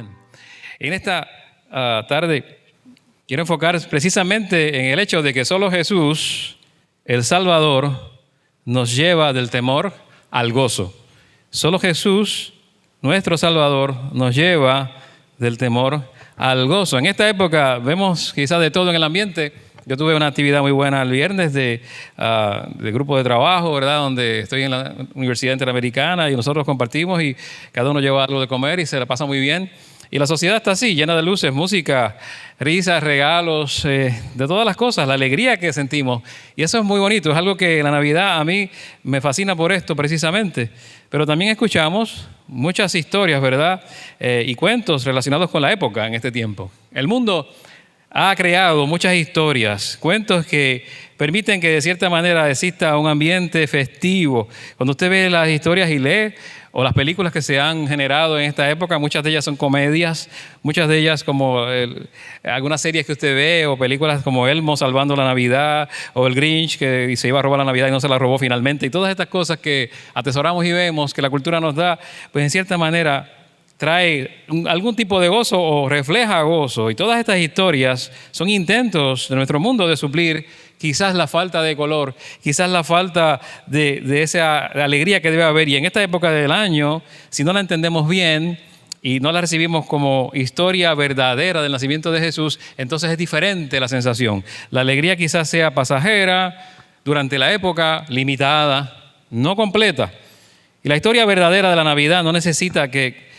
Amén. En esta tarde quiero enfocar precisamente en el hecho de que solo Jesús, el Salvador, nos lleva del temor al gozo. Solo Jesús, nuestro Salvador, nos lleva del temor al gozo. En esta época vemos quizás de todo en el ambiente. Yo tuve una actividad muy buena el viernes de grupo de trabajo, ¿verdad? Donde estoy en la Universidad Interamericana y nosotros compartimos y cada uno lleva algo de comer y se la pasa muy bien. Y la sociedad está así, llena de luces, música, risas, regalos, de todas las cosas, la alegría que sentimos. Y eso es muy bonito, es algo que la Navidad a mí me fascina por esto precisamente. Pero también escuchamos muchas historias, ¿verdad? Y cuentos relacionados con la época en este tiempo. El mundo ha creado muchas historias, cuentos que permiten que de cierta manera exista un ambiente festivo. Cuando usted ve las historias y lee, o las películas que se han generado en esta época, muchas de ellas son comedias, muchas de ellas como algunas series que usted ve, o películas como Elmo salvando la Navidad, o el Grinch que se iba a robar la Navidad y no se la robó finalmente, y todas estas cosas que atesoramos y vemos, que la cultura nos da, pues en cierta manera trae algún tipo de gozo o refleja gozo. Y todas estas historias son intentos de nuestro mundo de suplir quizás la falta de color, quizás la falta de esa alegría que debe haber. Y en esta época del año, si no la entendemos bien y no la recibimos como historia verdadera del nacimiento de Jesús, entonces es diferente la sensación. La alegría quizás sea pasajera, durante la época limitada, no completa. Y la historia verdadera de la Navidad no necesita que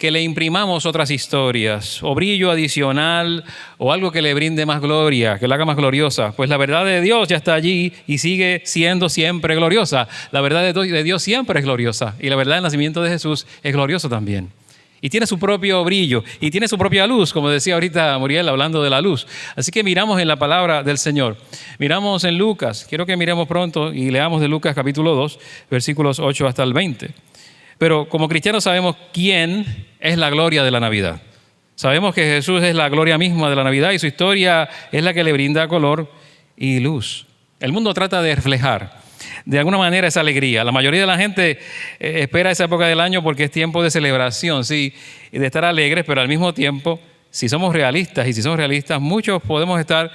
le imprimamos otras historias o brillo adicional o algo que le brinde más gloria, que la haga más gloriosa. Pues la verdad de Dios ya está allí y sigue siendo siempre gloriosa. La verdad de Dios siempre es gloriosa y la verdad del nacimiento de Jesús es glorioso también. Y tiene su propio brillo y tiene su propia luz, como decía ahorita Muriel hablando de la luz. Así que miramos en la palabra del Señor. Miramos en Lucas. Quiero que miremos pronto y leamos de Lucas capítulo 2, versículos 8 hasta el 20. Pero como cristianos sabemos quién es la gloria de la Navidad. Sabemos que Jesús es la gloria misma de la Navidad y su historia es la que le brinda color y luz. El mundo trata de reflejar de alguna manera esa alegría. La mayoría de la gente espera esa época del año porque es tiempo de celebración, sí, y de estar alegres, pero al mismo tiempo, si somos realistas, muchos podemos estar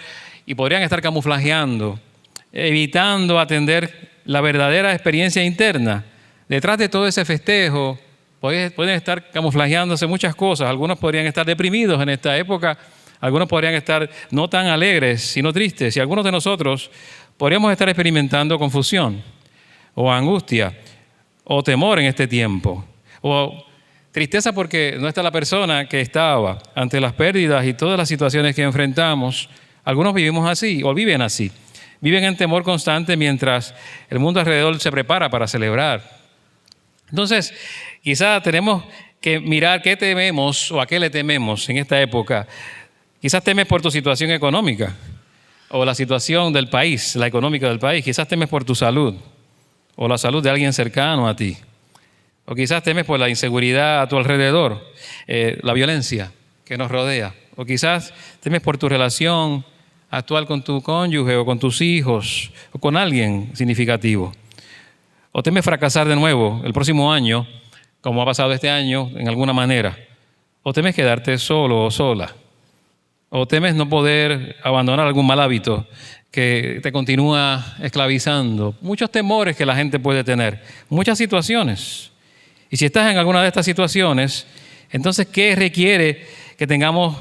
y podrían estar camuflajeando, evitando atender la verdadera experiencia interna. Detrás de todo ese festejo pueden estar camuflajeándose muchas cosas. Algunos podrían estar deprimidos en esta época, algunos podrían estar no tan alegres, sino tristes. Y algunos de nosotros podríamos estar experimentando confusión o angustia o temor en este tiempo. O tristeza porque no está la persona que estaba ante las pérdidas y todas las situaciones que enfrentamos. Algunos vivimos así o viven así. Viven en temor constante mientras el mundo alrededor se prepara para celebrar. Entonces, quizás tenemos que mirar qué tememos o a qué le tememos en esta época. Quizás temes por tu situación económica o la situación del país, la económica del país. Quizás temes por tu salud o la salud de alguien cercano a ti. O quizás temes por la inseguridad a tu alrededor, la violencia que nos rodea. O quizás temes por tu relación actual con tu cónyuge o con tus hijos o con alguien significativo. O temes fracasar de nuevo el próximo año, como ha pasado este año, en alguna manera. O temes quedarte solo o sola. O temes no poder abandonar algún mal hábito que te continúa esclavizando. Muchos temores que la gente puede tener, muchas situaciones. Y si estás en alguna de estas situaciones, entonces, ¿qué requiere que tengamos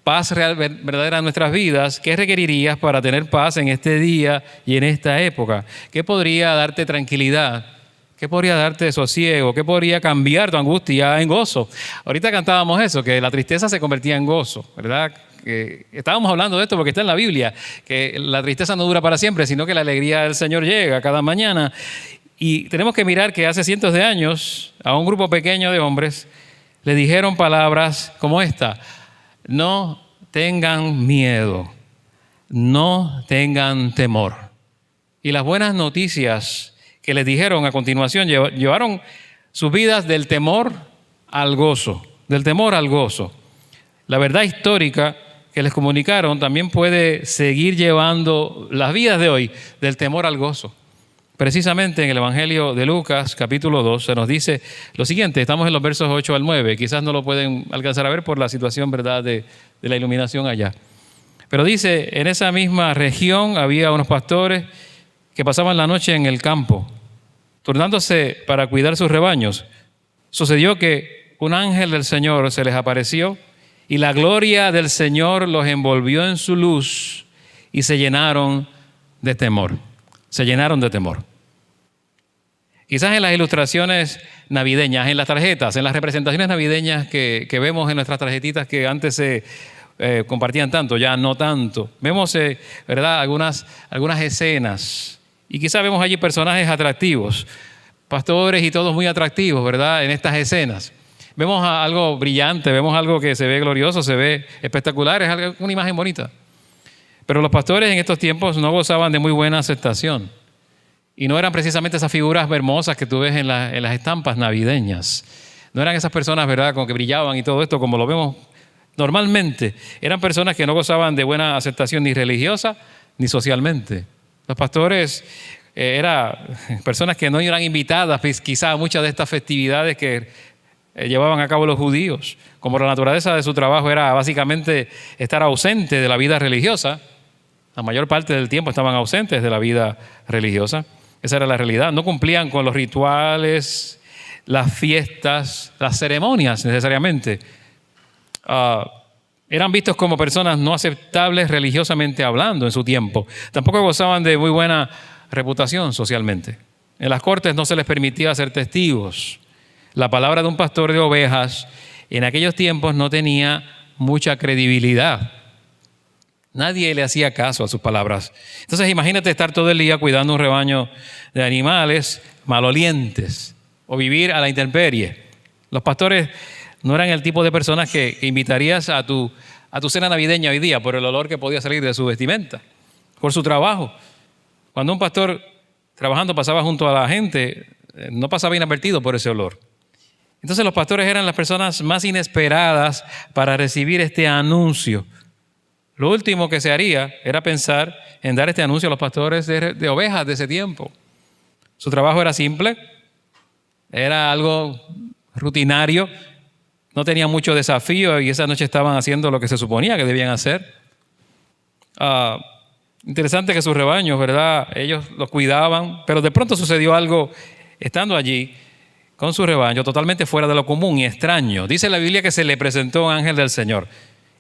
paz real, verdadera en nuestras vidas? ¿Qué requerirías para tener paz en este día y en esta época? ¿Qué podría darte tranquilidad? ¿Qué podría darte sosiego? ¿Qué podría cambiar tu angustia en gozo? Ahorita cantábamos eso, que la tristeza se convertía en gozo, ¿verdad? Que estábamos hablando de esto porque está en la Biblia, que la tristeza no dura para siempre, sino que la alegría del Señor llega cada mañana. Y tenemos que mirar que hace cientos de años a un grupo pequeño de hombres le dijeron palabras como esta: no tengan miedo, no tengan temor. Y las buenas noticias que les dijeron a continuación llevaron sus vidas del temor al gozo, del temor al gozo. La verdad histórica que les comunicaron también puede seguir llevando las vidas de hoy del temor al gozo. Precisamente en el Evangelio de Lucas, capítulo 2, se nos dice lo siguiente. Estamos en los versos 8 al 9. Quizás no lo pueden alcanzar a ver por la situación, ¿verdad?, de la iluminación allá. Pero dice, en esa misma región había unos pastores que pasaban la noche en el campo, turnándose para cuidar sus rebaños. Sucedió que un ángel del Señor se les apareció y la gloria del Señor los envolvió en su luz y se llenaron de temor. Se llenaron de temor. Quizás en las ilustraciones navideñas, en las tarjetas, en las representaciones navideñas que vemos en nuestras tarjetitas que antes se compartían tanto, ya no tanto. Vemos, ¿verdad?, algunas escenas y quizás vemos allí personajes atractivos, pastores y todos muy atractivos, ¿verdad?, en estas escenas. Vemos algo brillante, vemos algo que se ve glorioso, se ve espectacular, es una imagen bonita. Pero los pastores en estos tiempos no gozaban de muy buena aceptación. Y no eran precisamente esas figuras hermosas que tú ves en las estampas navideñas. No eran esas personas, ¿verdad?, como que brillaban y todo esto, como lo vemos normalmente. Eran personas que no gozaban de buena aceptación ni religiosa ni socialmente. Los pastores eran personas que no eran invitadas quizás a muchas de estas festividades que llevaban a cabo los judíos. Como la naturaleza de su trabajo era básicamente estar ausente de la vida religiosa, la mayor parte del tiempo estaban ausentes de la vida religiosa. Esa era la realidad. No cumplían con los rituales, las fiestas, las ceremonias necesariamente. Eran vistos como personas no aceptables religiosamente hablando en su tiempo. Tampoco gozaban de muy buena reputación socialmente. En las cortes no se les permitía ser testigos. La palabra de un pastor de ovejas en aquellos tiempos no tenía mucha credibilidad. Nadie le hacía caso a sus palabras. Entonces imagínate estar todo el día cuidando un rebaño de animales malolientes o vivir a la intemperie. Los pastores no eran el tipo de personas que invitarías a tu cena navideña hoy día por el olor que podía salir de su vestimenta, por su trabajo. Cuando un pastor trabajando pasaba junto a la gente, no pasaba inadvertido por ese olor. Entonces los pastores eran las personas más inesperadas para recibir este anuncio. Lo último que se haría era pensar en dar este anuncio a los pastores de ovejas de ese tiempo. Su trabajo era simple, era algo rutinario, no tenía mucho desafío y esa noche estaban haciendo lo que se suponía que debían hacer. Interesante que sus rebaños, ¿verdad?, ellos los cuidaban, pero de pronto sucedió algo estando allí con su rebaño totalmente fuera de lo común y extraño. Dice la Biblia que se le presentó un ángel del Señor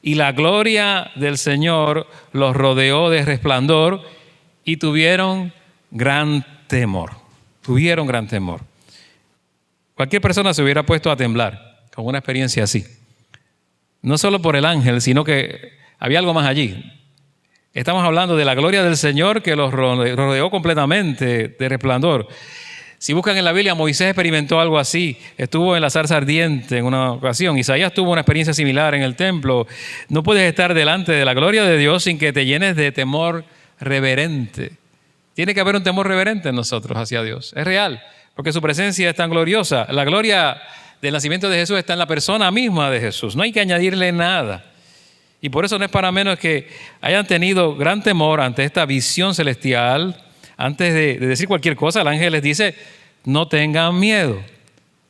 y la gloria del Señor los rodeó de resplandor y tuvieron gran temor. Tuvieron gran temor. Cualquier persona se hubiera puesto a temblar con una experiencia así. No solo por el ángel, sino que había algo más allí. Estamos hablando de la gloria del Señor que los rodeó completamente de resplandor. Si buscan en la Biblia, Moisés experimentó algo así. Estuvo en la zarza ardiente en una ocasión. Isaías tuvo una experiencia similar en el templo. No puedes estar delante de la gloria de Dios sin que te llenes de temor reverente. Tiene que haber un temor reverente en nosotros hacia Dios. Es real, porque su presencia es tan gloriosa. La gloria del nacimiento de Jesús está en la persona misma de Jesús. No hay que añadirle nada. Y por eso no es para menos que hayan tenido gran temor ante esta visión celestial. Antes de decir cualquier cosa, el ángel les dice, no tengan miedo,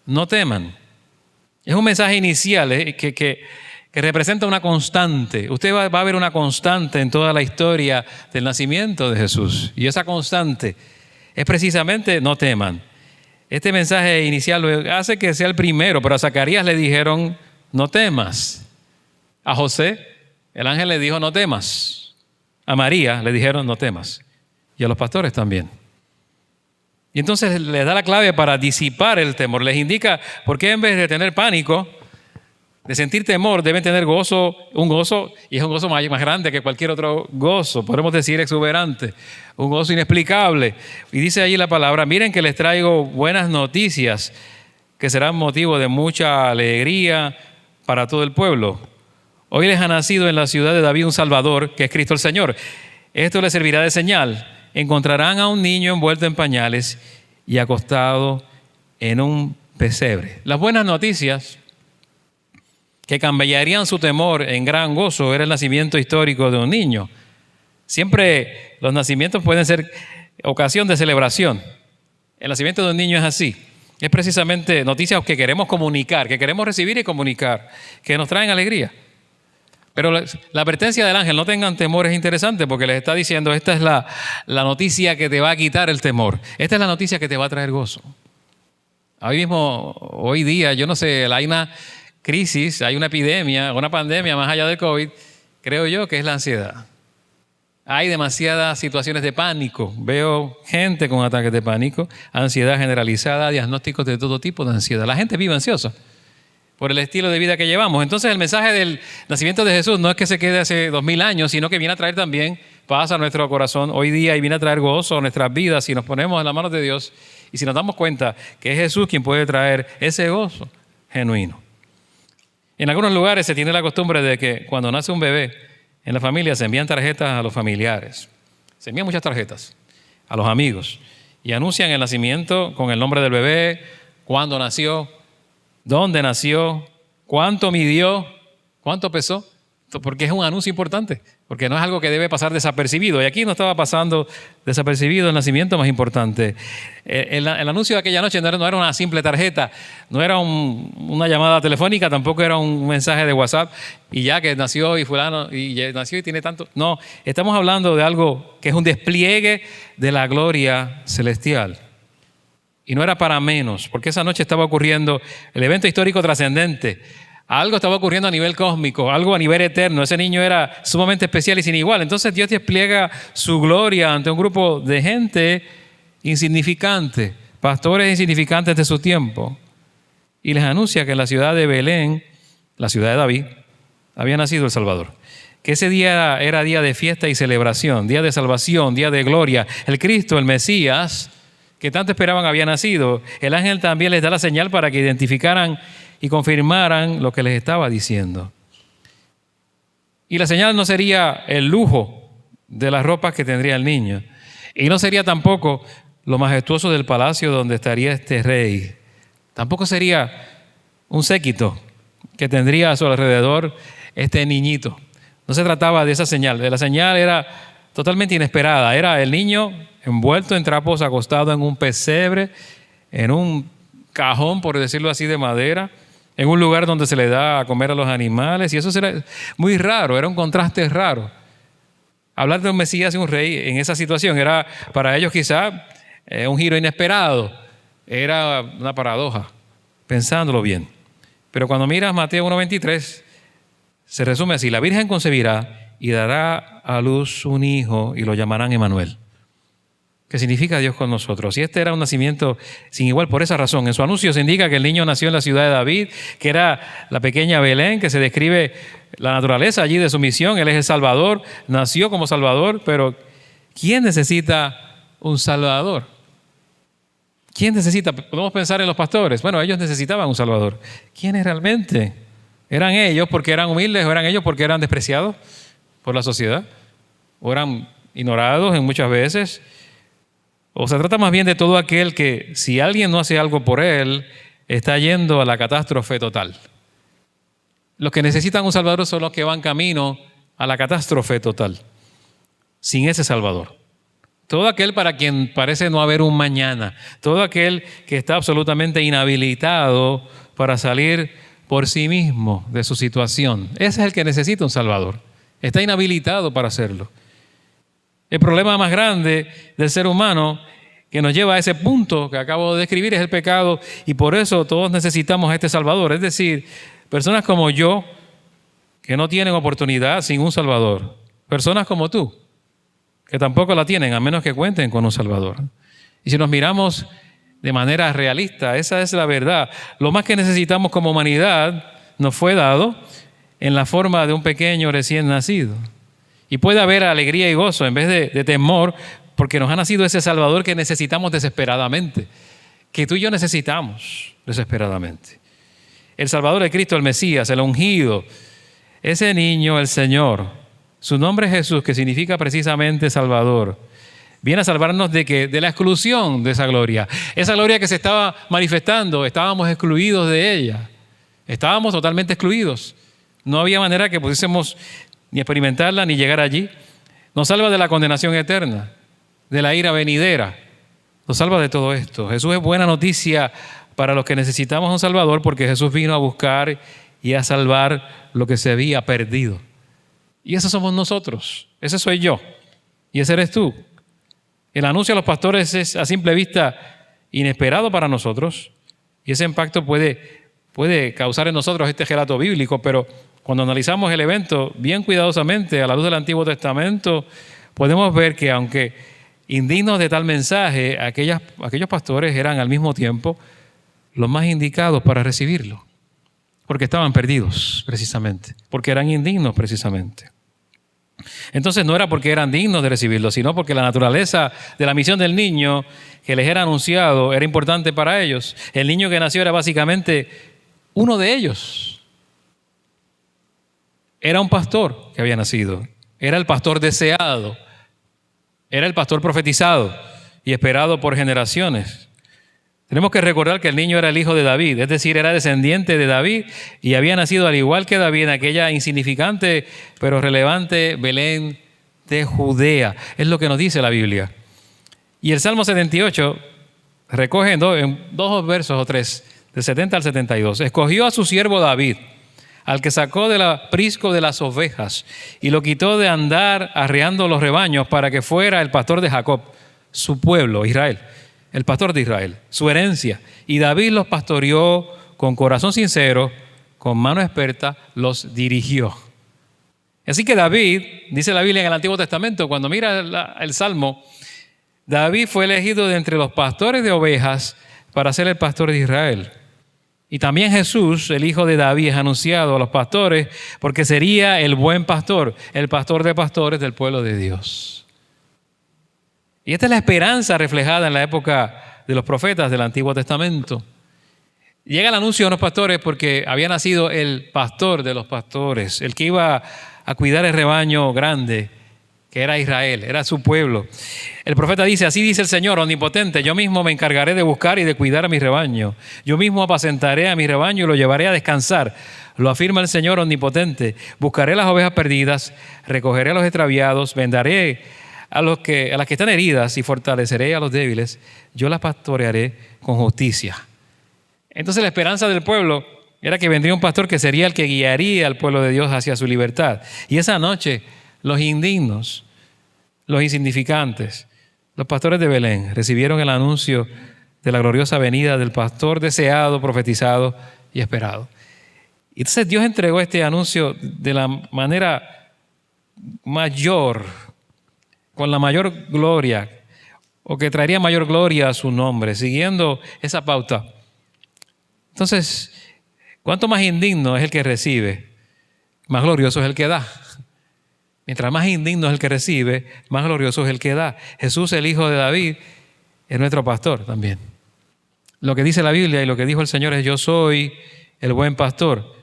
no teman. Es un mensaje inicial que representa una constante. Usted va a ver una constante en toda la historia del nacimiento de Jesús. Y esa constante es precisamente no teman. Este mensaje inicial hace que sea el primero, pero a Zacarías le dijeron, no temas. A José, el ángel le dijo, no temas. A María le dijeron, no temas. Y a los pastores también. Y entonces les da la clave para disipar el temor. Les indica por qué en vez de tener pánico, de sentir temor, deben tener gozo, un gozo, y es un gozo más grande que cualquier otro gozo, podemos decir exuberante, un gozo inexplicable. Y dice allí la palabra, miren que les traigo buenas noticias que serán motivo de mucha alegría para todo el pueblo. Hoy les ha nacido en la ciudad de David un Salvador, que es Cristo el Señor. Esto les servirá de señal. Encontrarán a un niño envuelto en pañales y acostado en un pesebre. Las buenas noticias que cambiarían su temor en gran gozo era el nacimiento histórico de un niño. Siempre los nacimientos pueden ser ocasión de celebración. El nacimiento de un niño es así. Es precisamente noticias que queremos comunicar, que queremos recibir y comunicar, que nos traen alegría. Pero la advertencia del ángel, no tengan temor, es interesante porque les está diciendo, esta es la noticia que te va a quitar el temor. Esta es la noticia que te va a traer gozo. Hoy día, yo no sé, hay una crisis, hay una epidemia, una pandemia más allá del COVID, creo yo que es la ansiedad. Hay demasiadas situaciones de pánico. Veo gente con ataques de pánico, ansiedad generalizada, diagnósticos de todo tipo de ansiedad. La gente vive ansiosa por el estilo de vida que llevamos. Entonces el mensaje del nacimiento de Jesús no es que se quede hace 2000 años, sino que viene a traer también paz a nuestro corazón hoy día y viene a traer gozo a nuestras vidas si nos ponemos en las manos de Dios y si nos damos cuenta que es Jesús quien puede traer ese gozo genuino. En algunos lugares se tiene la costumbre de que cuando nace un bebé, en la familia se envían tarjetas a los familiares. Se envían muchas tarjetas a los amigos y anuncian el nacimiento con el nombre del bebé, cuándo nació, dónde nació, cuánto midió, cuánto pesó, porque es un anuncio importante, porque no es algo que debe pasar desapercibido. Y aquí no estaba pasando desapercibido el nacimiento más importante. El anuncio de aquella noche no era una simple tarjeta, no era una llamada telefónica, tampoco era un mensaje de WhatsApp y ya que nació y fulano y nació y tiene tanto. No, estamos hablando de algo que es un despliegue de la gloria celestial. Y no era para menos, porque esa noche estaba ocurriendo el evento histórico trascendente. Algo estaba ocurriendo a nivel cósmico, algo a nivel eterno. Ese niño era sumamente especial y sin igual. Entonces Dios despliega su gloria ante un grupo de gente insignificante, pastores insignificantes de su tiempo. Y les anuncia que en la ciudad de Belén, la ciudad de David, había nacido el Salvador. Que ese día era día de fiesta y celebración, día de salvación, día de gloria. El Cristo, el Mesías, que tanto esperaban había nacido. El ángel también les da la señal para que identificaran y confirmaran lo que les estaba diciendo. Y la señal no sería el lujo de las ropas que tendría el niño. Y no sería tampoco lo majestuoso del palacio donde estaría este rey. Tampoco sería un séquito que tendría a su alrededor este niñito. No se trataba de esa señal. La señal era totalmente inesperada. Era el niño envuelto en trapos, acostado en un pesebre, en un cajón, por decirlo así, de madera, en un lugar donde se le da a comer a los animales. Y eso era muy raro, era un contraste raro. Hablar de un Mesías y un rey en esa situación era para ellos quizá un giro inesperado. Era una paradoja, pensándolo bien. Pero cuando miras Mateo 1:23, se resume así: la Virgen concebirá y dará a luz un hijo y lo llamarán Emmanuel, que significa Dios con nosotros. Y este era un nacimiento sin igual por esa razón. En su anuncio se indica que el niño nació en la ciudad de David, que era la pequeña Belén, que se describe la naturaleza allí de su misión. Él es el Salvador, nació como Salvador, pero ¿quién necesita un Salvador? ¿Quién necesita? Podemos pensar en los pastores. Bueno, ellos necesitaban un Salvador. ¿Quiénes realmente? ¿Eran ellos porque eran humildes o eran ellos porque eran despreciados por la sociedad? ¿O eran ignorados en muchas veces? ¿O se trata más bien de todo aquel que, si alguien no hace algo por él, está yendo a la catástrofe total? Los que necesitan un Salvador son los que van camino a la catástrofe total, sin ese Salvador. Todo aquel para quien parece no haber un mañana, todo aquel que está absolutamente inhabilitado para salir por sí mismo de su situación. Ese es el que necesita un Salvador. Está inhabilitado para hacerlo. El problema más grande del ser humano que nos lleva a ese punto que acabo de describir es el pecado, y por eso todos necesitamos a este Salvador. Es decir, personas como yo que no tienen oportunidad sin un Salvador. Personas como tú que tampoco la tienen a menos que cuenten con un Salvador. Y si nos miramos de manera realista, esa es la verdad. Lo más que necesitamos como humanidad nos fue dado en la forma de un pequeño recién nacido. Y puede haber alegría y gozo en vez de temor, porque nos ha nacido ese Salvador que necesitamos desesperadamente, que tú y yo necesitamos desesperadamente. El Salvador de Cristo, el Mesías, el ungido, ese niño, el Señor, su nombre es Jesús, que significa precisamente Salvador. Viene a salvarnos de la exclusión de esa gloria. Esa gloria que se estaba manifestando, estábamos excluidos de ella. Estábamos totalmente excluidos. No había manera que pudiésemos ni experimentarla ni llegar allí. Nos salva de la condenación eterna. de la ira venidera. Nos salva de todo esto. Jesús es buena noticia para los que necesitamos un Salvador, porque Jesús vino a buscar y a salvar lo que se había perdido. Y esos somos nosotros. Ese soy yo. Y ese eres tú. El anuncio a los pastores es a simple vista inesperado para nosotros. Y ese impacto puede causar en nosotros este relato bíblico, pero cuando analizamos el evento bien cuidadosamente a la luz del Antiguo Testamento, podemos ver que aunque indignos de tal mensaje, aquellos pastores eran al mismo tiempo los más indicados para recibirlo, porque estaban perdidos precisamente, porque eran indignos precisamente. Entonces no era porque eran dignos de recibirlo, sino porque la naturaleza de la misión del niño que les era anunciado era importante para ellos. El niño que nació era básicamente uno de ellos. Era un pastor que había nacido, era el pastor deseado, era el pastor profetizado y esperado por generaciones. Tenemos que recordar que el niño era el hijo de David, es decir, era descendiente de David y había nacido al igual que David en aquella insignificante pero relevante Belén de Judea. Es lo que nos dice la Biblia. Y el Salmo 78 recoge en dos versos o tres, del 70 al 72. Escogió a su siervo David, al que sacó del aprisco de las ovejas y lo quitó de andar arreando los rebaños para que fuera el pastor de Jacob, su pueblo, Israel. El pastor de Israel, su herencia. Y David los pastoreó con corazón sincero, con mano experta, los dirigió. Así que David, dice la Biblia en el Antiguo Testamento, cuando mira el Salmo, David fue elegido de entre los pastores de ovejas para ser el pastor de Israel. Y también Jesús, el hijo de David, es anunciado a los pastores porque sería el buen pastor, el pastor de pastores del pueblo de Dios. Y esta es la esperanza reflejada en la época de los profetas del Antiguo Testamento. Llega el anuncio a los pastores porque había nacido el pastor de los pastores, el que iba a cuidar el rebaño grande, que era Israel, era su pueblo. El profeta dice, así dice el Señor omnipotente, yo mismo me encargaré de buscar y de cuidar a mi rebaño. Yo mismo apacentaré a mi rebaño y lo llevaré a descansar. Lo afirma el Señor omnipotente. Buscaré las ovejas perdidas, recogeré a los extraviados, vendaré a las que están heridas y fortaleceré a los débiles. Yo las pastorearé con justicia. Entonces la esperanza del pueblo era que vendría un pastor que sería el que guiaría al pueblo de Dios hacia su libertad. Y esa noche los indignos, los insignificantes, los pastores de Belén recibieron el anuncio de la gloriosa venida del pastor deseado, profetizado y esperado. Y entonces Dios entregó este anuncio de la manera mayor, con la mayor gloria, o que traería mayor gloria a su nombre, siguiendo esa pauta. Entonces, cuanto más indigno es el que recibe, más glorioso es el que da. Mientras más indigno es el que recibe, más glorioso es el que da. Jesús, el hijo de David, es nuestro pastor también. Lo que dice la Biblia y lo que dijo el Señor es: yo soy el buen pastor.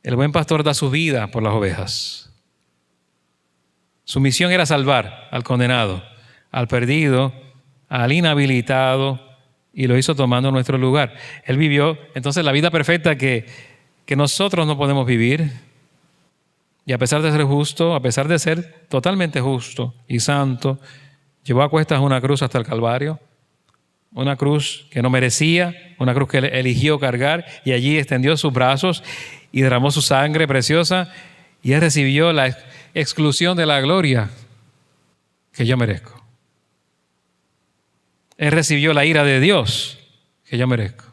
El buen pastor da su vida por las ovejas. Su misión era salvar al condenado, al perdido, al inhabilitado, y lo hizo tomando nuestro lugar. Él vivió entonces la vida perfecta que nosotros no podemos vivir. Y a pesar de ser justo, a pesar de ser totalmente justo y santo, llevó a cuestas una cruz hasta el Calvario, una cruz que no merecía, una cruz que él eligió cargar, y allí extendió sus brazos y derramó su sangre preciosa, y él recibió la exclusión de la gloria que yo merezco. Él recibió la ira de Dios que yo merezco.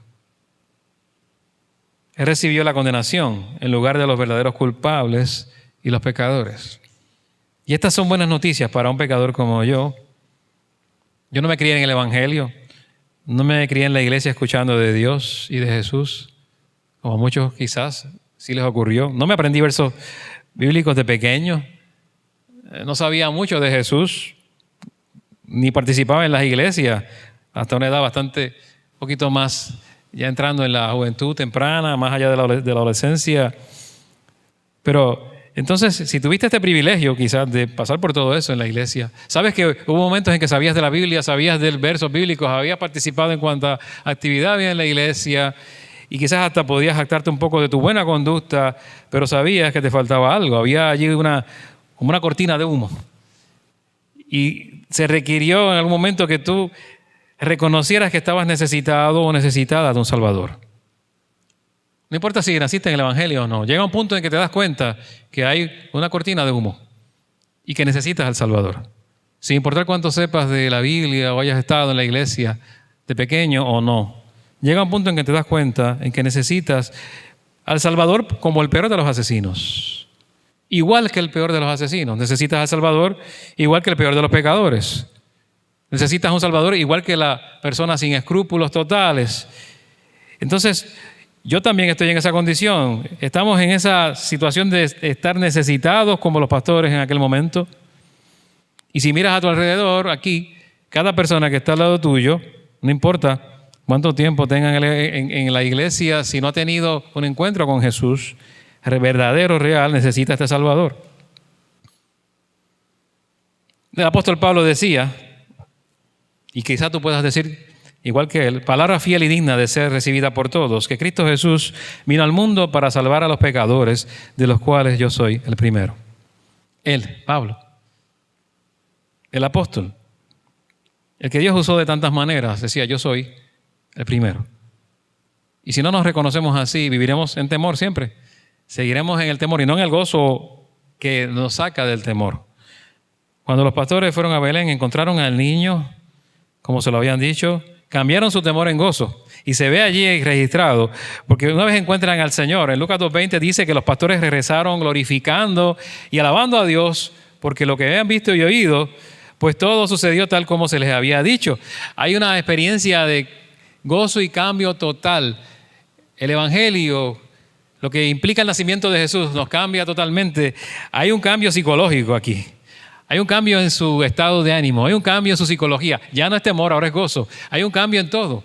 Él recibió la condenación en lugar de los verdaderos culpables y los pecadores. Y estas son buenas noticias para un pecador como yo. Yo no me crié en el Evangelio, no me crié en la iglesia escuchando de Dios y de Jesús, como a muchos quizás sí les ocurrió. No me aprendí versos bíblicos de pequeño, no sabía mucho de Jesús, ni participaba en las iglesias hasta una edad bastante, un poquito más, ya entrando en la juventud temprana, más allá de la adolescencia. Pero entonces, si tuviste este privilegio quizás de pasar por todo eso en la iglesia, sabes que hubo momentos en que sabías de la Biblia, sabías de versos bíblicos, habías participado en cuanta actividad había en la iglesia, y quizás hasta podías jactarte un poco de tu buena conducta, pero sabías que te faltaba algo. Había allí como una cortina de humo. Y se requirió en algún momento que tú reconocieras que estabas necesitado o necesitada de un Salvador. No importa si naciste en el Evangelio o no. Llega un punto en que te das cuenta que hay una cortina de humo y que necesitas al Salvador. Sin importar cuánto sepas de la Biblia o hayas estado en la iglesia de pequeño o no. Llega un punto en que te das cuenta en que necesitas al Salvador como el peor de los asesinos. Igual que el peor de los asesinos. Necesitas al Salvador igual que el peor de los pecadores. Necesitas un Salvador igual que la persona sin escrúpulos totales. Entonces, yo también estoy en esa condición. Estamos en esa situación de estar necesitados como los pastores en aquel momento. Y si miras a tu alrededor, aquí, cada persona que está al lado tuyo, no importa cuánto tiempo tengan en la iglesia, si no ha tenido un encuentro con Jesús, verdadero, real, necesita este Salvador. El apóstol Pablo decía, y quizá tú puedas decir igual que él, palabra fiel y digna de ser recibida por todos, que Cristo Jesús vino al mundo para salvar a los pecadores, de los cuales yo soy el primero. Él, Pablo, el apóstol, el que Dios usó de tantas maneras, decía, yo soy el primero. Y si no nos reconocemos así, viviremos en temor siempre. Seguiremos en el temor y no en el gozo que nos saca del temor. Cuando los pastores fueron a Belén, encontraron al niño, como se lo habían dicho, cambiaron su temor en gozo. Y se ve allí registrado, porque una vez encuentran al Señor, en Lucas 2:20 dice que los pastores regresaron glorificando y alabando a Dios, porque lo que habían visto y oído, pues todo sucedió tal como se les había dicho. Hay una experiencia de gozo y cambio total. El Evangelio, lo que implica el nacimiento de Jesús, nos cambia totalmente. Hay un cambio psicológico aquí. Hay un cambio en su estado de ánimo, hay un cambio en su psicología. Ya no es temor, ahora es gozo. Hay un cambio en todo.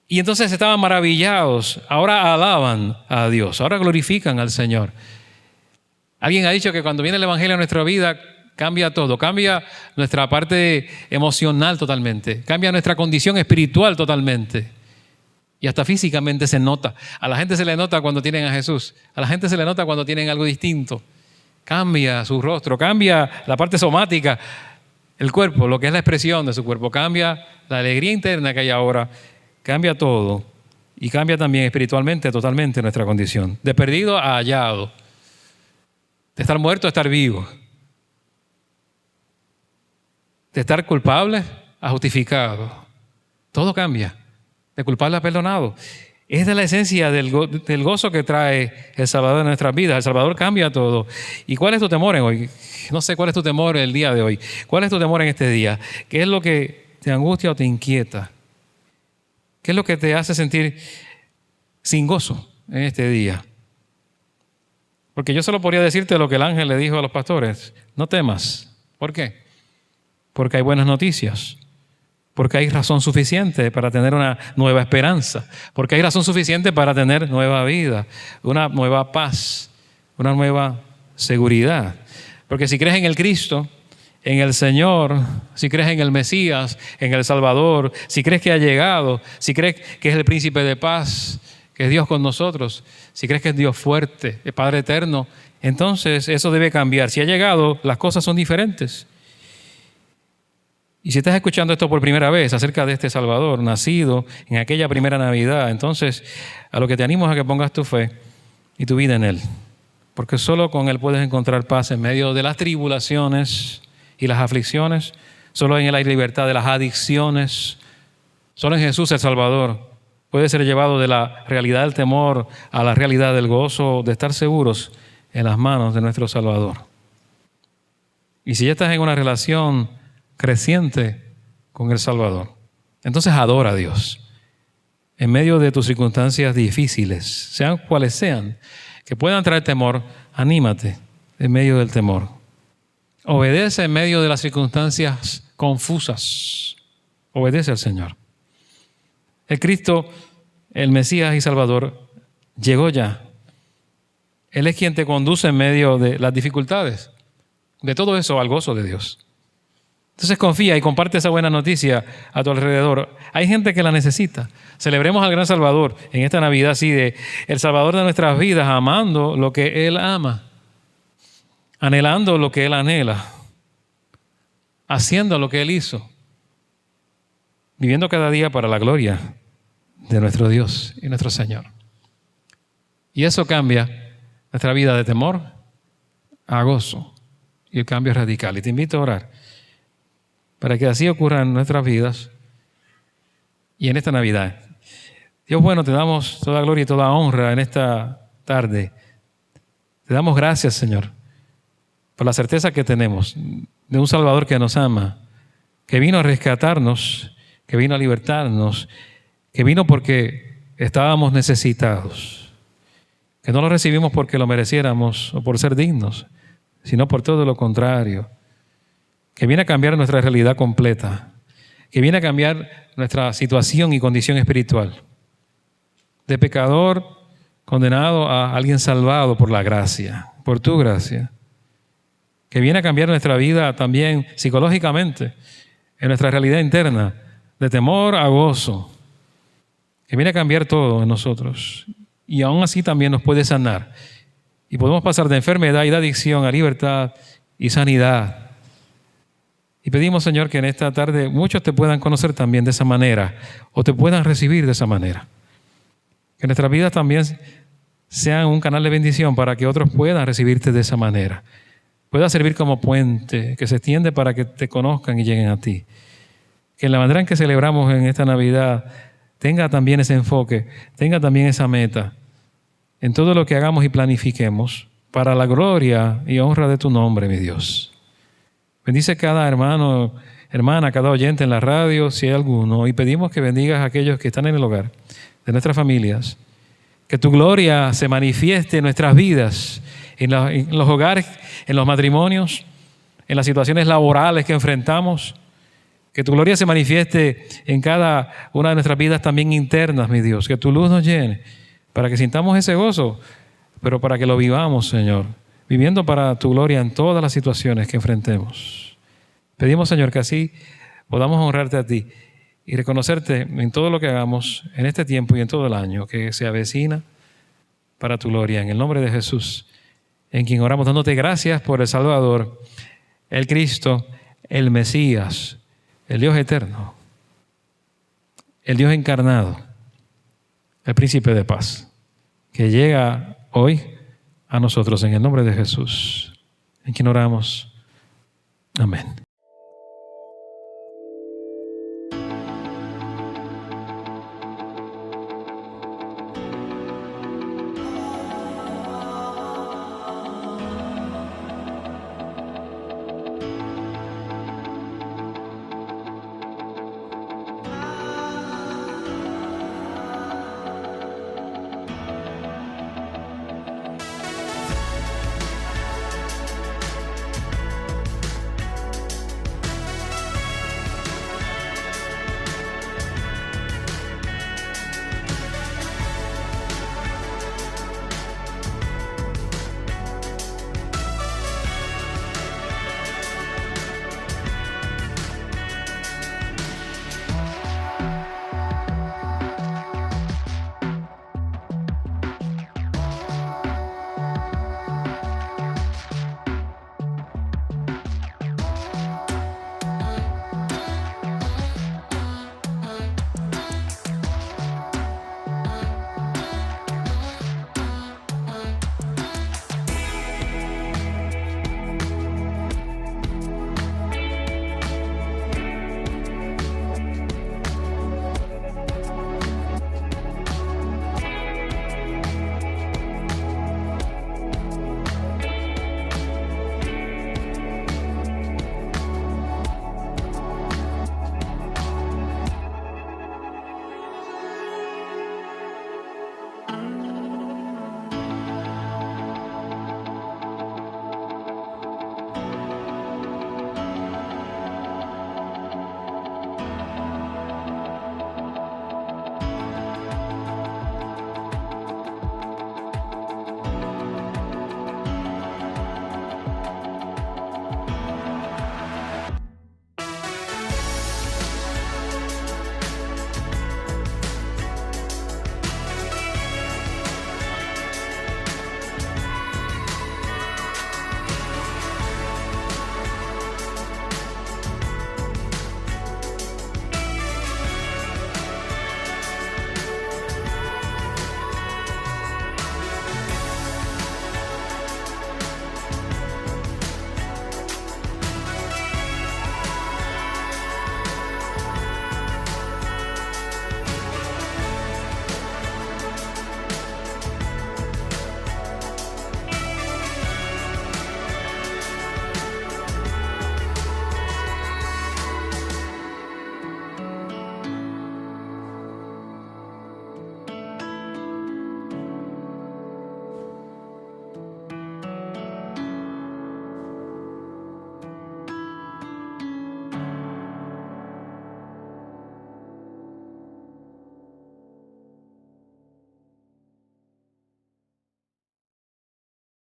Y entonces estaban maravillados. Ahora alaban a Dios, ahora glorifican al Señor. Alguien ha dicho que cuando viene el Evangelio a nuestra vida, cambia todo. Cambia nuestra parte emocional totalmente. Cambia nuestra condición espiritual totalmente. Y hasta físicamente se nota. A la gente se le nota cuando tienen a Jesús. A la gente se le nota cuando tienen algo distinto. Cambia su rostro, cambia la parte somática, el cuerpo, lo que es la expresión de su cuerpo. Cambia la alegría interna que hay ahora. Cambia todo. Y cambia también espiritualmente totalmente nuestra condición. De perdido a hallado. De estar muerto a estar vivo. De estar culpable a justificado. Todo cambia. De culpable a perdonado. Es de la esencia del gozo que trae el Salvador en nuestras vidas. El Salvador cambia todo. ¿Y cuál es tu temor hoy? No sé cuál es tu temor el día de hoy. ¿Cuál es tu temor en este día? ¿Qué es lo que te angustia o te inquieta? ¿Qué es lo que te hace sentir sin gozo en este día? Porque yo solo podría decirte lo que el ángel le dijo a los pastores. No temas. ¿Por qué? Porque hay buenas noticias. Porque hay razón suficiente para tener una nueva esperanza. Porque hay razón suficiente para tener nueva vida, una nueva paz, una nueva seguridad. Porque si crees en el Cristo, en el Señor, si crees en el Mesías, en el Salvador, si crees que ha llegado, si crees que es el príncipe de paz, que es Dios con nosotros, si crees que es Dios fuerte, es Padre eterno, entonces eso debe cambiar. Si ha llegado, las cosas son diferentes. Y si estás escuchando esto por primera vez acerca de este Salvador, nacido en aquella primera Navidad, entonces a lo que te animo es a que pongas tu fe y tu vida en Él. Porque solo con Él puedes encontrar paz en medio de las tribulaciones y las aflicciones. Solo en Él hay libertad de las adicciones. Solo en Jesús el Salvador puede ser llevado de la realidad del temor a la realidad del gozo, de estar seguros en las manos de nuestro Salvador. Y si ya estás en una relación creciente con el Salvador, entonces adora a Dios en medio de tus circunstancias difíciles, sean cuales sean, que puedan traer temor. Anímate en medio del temor, obedece en medio de las circunstancias confusas, obedece al Señor. El Cristo, el Mesías y Salvador, llegó ya. Él es quien te conduce en medio de las dificultades, de todo eso al gozo de Dios. Entonces confía y comparte esa buena noticia a tu alrededor. Hay gente que la necesita. Celebremos al gran Salvador en esta Navidad, así de el Salvador de nuestras vidas, amando lo que Él ama, anhelando lo que Él anhela. haciendo lo que Él hizo, viviendo cada día para la gloria de nuestro Dios y nuestro Señor. Y eso cambia nuestra vida de temor a gozo. Y el cambio es radical. Y te invito a orar para que así ocurra en nuestras vidas y en esta Navidad. Dios bueno, te damos toda gloria y toda honra en esta tarde. Te damos gracias, Señor, por la certeza que tenemos de un Salvador que nos ama, que vino a rescatarnos, que vino a libertarnos, que vino porque estábamos necesitados, que no lo recibimos porque lo mereciéramos o por ser dignos, sino por todo lo contrario, que viene a cambiar nuestra realidad completa, que viene a cambiar nuestra situación y condición espiritual, de pecador condenado a alguien salvado por la gracia, por tu gracia, que viene a cambiar nuestra vida también psicológicamente, en nuestra realidad interna, de temor a gozo, que viene a cambiar todo en nosotros y aún así también nos puede sanar. Y podemos pasar de enfermedad y de adicción a libertad y sanidad. Y pedimos, Señor, que en esta tarde muchos te puedan conocer también de esa manera o te puedan recibir de esa manera. Que nuestras vidas también sean un canal de bendición para que otros puedan recibirte de esa manera. Pueda servir como puente que se extiende para que te conozcan y lleguen a ti. Que en la manera en que celebramos en esta Navidad tenga también ese enfoque, tenga también esa meta en todo lo que hagamos y planifiquemos para la gloria y honra de tu nombre, mi Dios. Bendice cada hermano, hermana, cada oyente en la radio, si hay alguno, y pedimos que bendigas a aquellos que están en el hogar de nuestras familias, que tu gloria se manifieste en nuestras vidas, en los hogares, en los matrimonios, en las situaciones laborales que enfrentamos, que tu gloria se manifieste en cada una de nuestras vidas también internas, mi Dios, que tu luz nos llene, para que sintamos ese gozo, pero para que lo vivamos, Señor, viviendo para tu gloria en todas las situaciones que enfrentemos. Pedimos, Señor, que así podamos honrarte a ti y reconocerte en todo lo que hagamos en este tiempo y en todo el año que se avecina para tu gloria. En el nombre de Jesús, en quien oramos, dándote gracias por el Salvador, el Cristo, el Mesías, el Dios eterno, el Dios encarnado, el Príncipe de paz, que llega hoy a nosotros en el nombre de Jesús, en quien oramos. Amén.